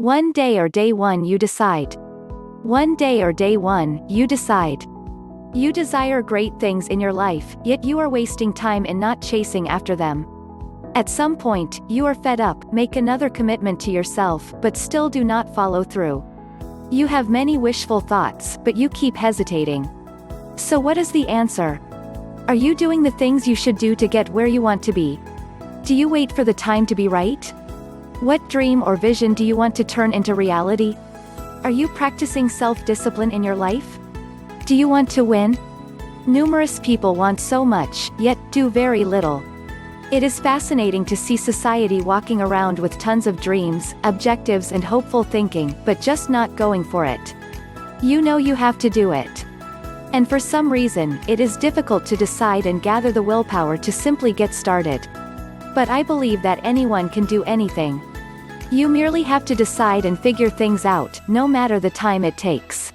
One day or day one you decide. One day or day one, you decide. You desire great things in your life, yet you are wasting time in not chasing after them. At some point, you are fed up, make another commitment to yourself, but still do not follow through. You have many wishful thoughts, but you keep hesitating. So what is the answer? Are you doing the things you should do to get where you want to be? Do you wait for the time to be right? What dream or vision do you want to turn into reality? Are you practicing self-discipline in your life? Do you want to win? Numerous people want so much, yet do very little. It is fascinating to see society walking around with tons of dreams, objectives and hopeful thinking, but just not going for it. You know you have to do it. And for some reason, it is difficult to decide and gather the willpower to simply get started. But I believe that anyone can do anything. You merely have to decide and figure things out, no matter the time it takes.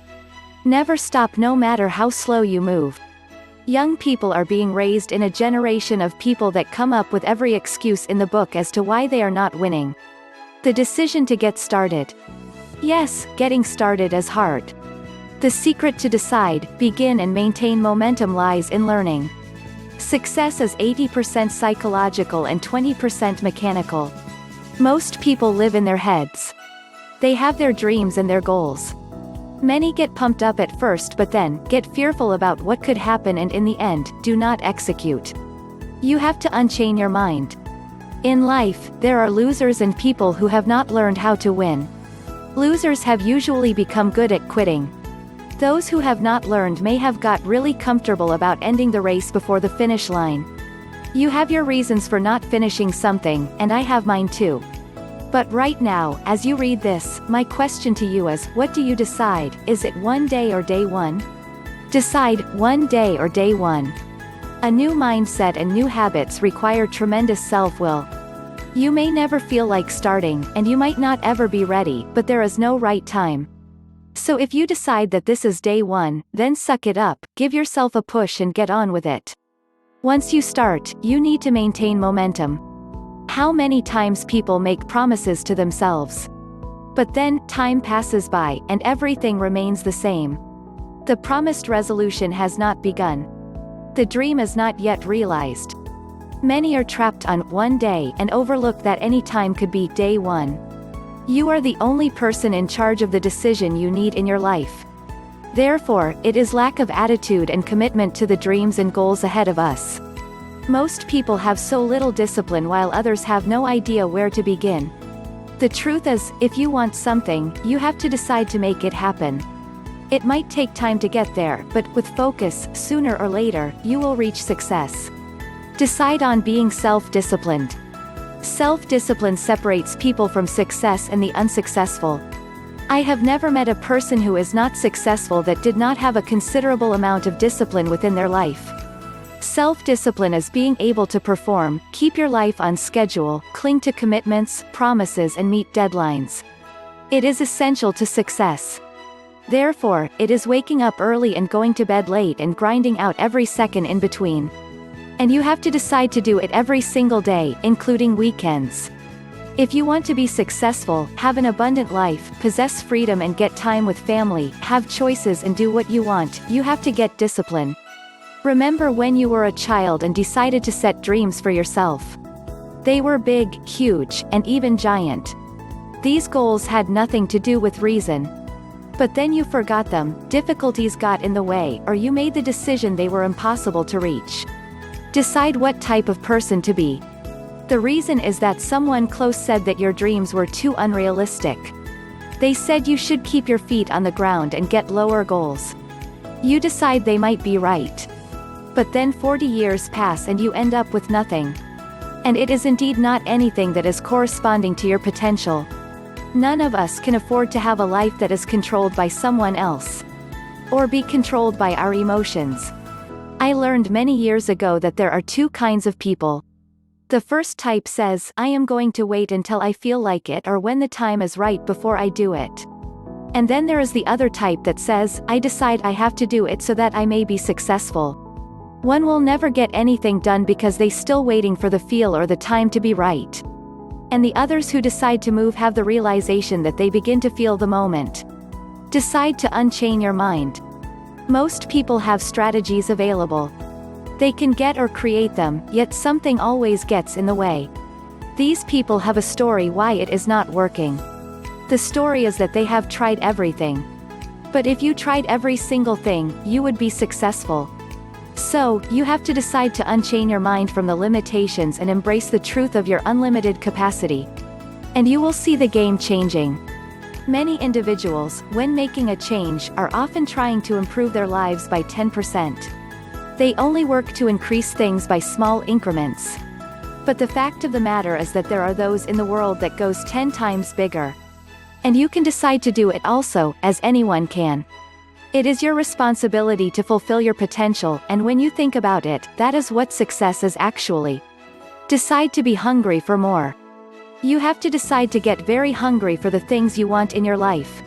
Never stop no matter how slow you move. Young people are being raised in a generation of people that come up with every excuse in the book as to why they are not winning. The decision to get started. Yes, getting started is hard. The secret to decide, begin and maintain momentum lies in learning. Success is 80% psychological and 20% mechanical. Most people live in their heads. They have their dreams and their goals. Many get pumped up at first but then, get fearful about what could happen and in the end, do not execute. You have to unchain your mind. In life, there are losers and people who have not learned how to win. Losers have usually become good at quitting. Those who have not learned may have got really comfortable about ending the race before the finish line. You have your reasons for not finishing something, and I have mine too. But right now, as you read this, my question to you is, what do you decide? Is it one day or day one? Decide, one day or day one. A new mindset and new habits require tremendous self-will. You may never feel like starting, and you might not ever be ready, but there is no right time. So if you decide that this is day one, then suck it up, give yourself a push and get on with it. Once you start, you need to maintain momentum. How many times people make promises to themselves? But then, time passes by, and everything remains the same. The promised resolution has not begun. The dream is not yet realized. Many are trapped on one day and overlook that any time could be day one. You are the only person in charge of the decision you need in your life. Therefore, it is lack of attitude and commitment to the dreams and goals ahead of us. Most people have so little discipline while others have no idea where to begin. The truth is, if you want something, you have to decide to make it happen. It might take time to get there, but with focus, sooner or later, you will reach success. Decide on being self-disciplined. Self-discipline separates people from success and the unsuccessful. I have never met a person who is not successful that did not have a considerable amount of discipline within their life. Self-discipline is being able to perform, keep your life on schedule, cling to commitments, promises and meet deadlines. It is essential to success. Therefore, it is waking up early and going to bed late and grinding out every second in between. And you have to decide to do it every single day, including weekends. If you want to be successful, have an abundant life, possess freedom and get time with family, have choices and do what you want, you have to get discipline. Remember when you were a child and decided to set dreams for yourself. They were big, huge, and even giant. These goals had nothing to do with reason. But then you forgot them, difficulties got in the way, or you made the decision they were impossible to reach. Decide what type of person to be. The reason is that someone close said that your dreams were too unrealistic. They said you should keep your feet on the ground and get lower goals. You decide they might be right. But then 40 years pass and you end up with nothing. And it is indeed not anything that is corresponding to your potential. None of us can afford to have a life that is controlled by someone else. Or be controlled by our emotions. I learned many years ago that there are two kinds of people. The first type says, I am going to wait until I feel like it or when the time is right before I do it. And then there is the other type that says, I decide I have to do it so that I may be successful. One will never get anything done because they still waiting for the feel or the time to be right. And the others who decide to move have the realization that they begin to feel the moment. Decide to unchain your mind. Most people have strategies available. They can get or create them, yet something always gets in the way. These people have a story why it is not working. The story is that they have tried everything. But if you tried every single thing, you would be successful. So, you have to decide to unchain your mind from the limitations and embrace the truth of your unlimited capacity. And you will see the game changing. Many individuals, when making a change, are often trying to improve their lives by 10%. They only work to increase things by small increments. But the fact of the matter is that there are those in the world that goes 10 times bigger. And you can decide to do it also, as anyone can. It is your responsibility to fulfill your potential, and when you think about it, that is what success is actually. Decide to be hungry for more. You have to decide to get very hungry for the things you want in your life.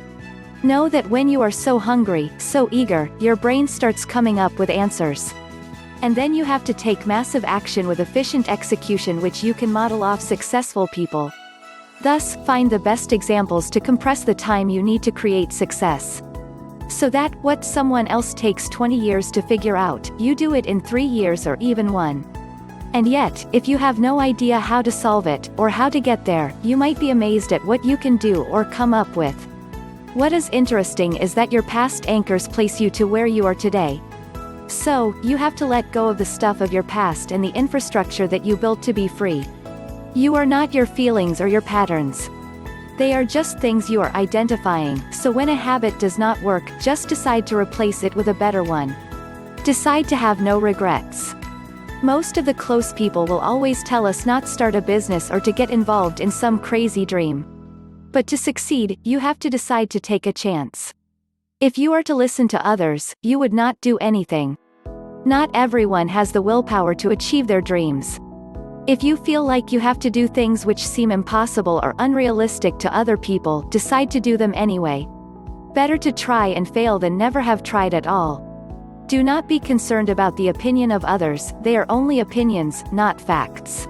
Know that when you are so hungry, so eager, your brain starts coming up with answers. And then you have to take massive action with efficient execution, which you can model off successful people. Thus, find the best examples to compress the time you need to create success. So that, what someone else takes 20 years to figure out, you do it in 3 years or even 1. And yet, if you have no idea how to solve it, or how to get there, you might be amazed at what you can do or come up with. What is interesting is that your past anchors place you to where you are today. So, you have to let go of the stuff of your past and the infrastructure that you built to be free. You are not your feelings or your patterns. They are just things you are identifying, so when a habit does not work, just decide to replace it with a better one. Decide to have no regrets. Most of the close people will always tell us not start a business or to get involved in some crazy dream. But to succeed, you have to decide to take a chance. If you are to listen to others, you would not do anything. Not everyone has the willpower to achieve their dreams. If you feel like you have to do things which seem impossible or unrealistic to other people, decide to do them anyway. Better to try and fail than never have tried at all. Do not be concerned about the opinion of others, they are only opinions, not facts.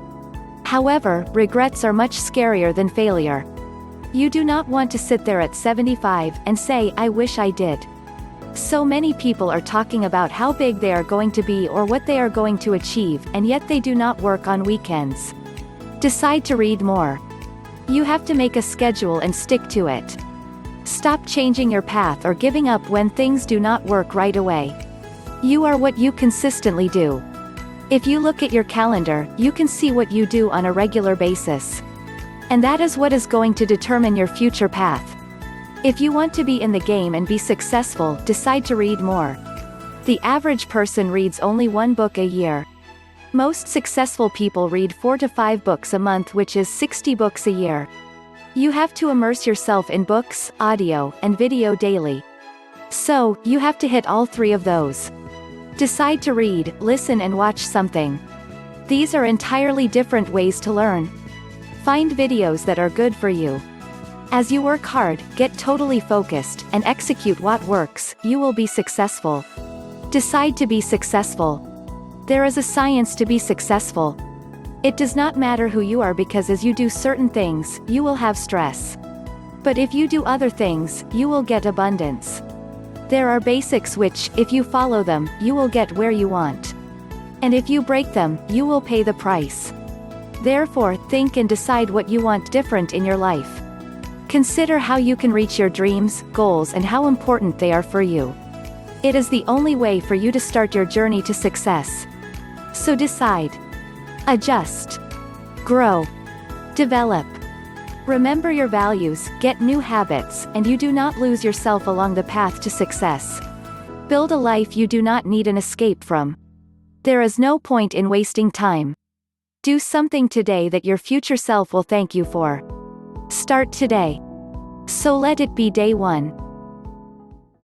However, regrets are much scarier than failure. You do not want to sit there at 75 and say, "I wish I did." So many people are talking about how big they are going to be or what they are going to achieve, and yet they do not work on weekends. Decide to read more. You have to make a schedule and stick to it. Stop changing your path or giving up when things do not work right away. You are what you consistently do. If you look at your calendar, you can see what you do on a regular basis. And that is what is going to determine your future path. If you want to be in the game and be successful, decide to read more. The average person reads only 1 book a year. Most successful people read 4 to 5 books a month, which is 60 books a year. You have to immerse yourself in books, audio, and video daily. So, you have to hit all 3 of those. Decide to read, listen and watch something. These are entirely different ways to learn. Find videos that are good for you. As you work hard, get totally focused, and execute what works, you will be successful. Decide to be successful. There is a science to be successful. It does not matter who you are, because as you do certain things, you will have stress. But if you do other things, you will get abundance. There are basics which, if you follow them, you will get where you want. And if you break them, you will pay the price. Therefore, think and decide what you want different in your life. Consider how you can reach your dreams, goals, and how important they are for you. It is the only way for you to start your journey to success. So decide. Adjust. Grow. Develop. Remember your values, get new habits, and you do not lose yourself along the path to success. Build a life you do not need an escape from. There is no point in wasting time. Do something today that your future self will thank you for. Start today. So let it be day 1.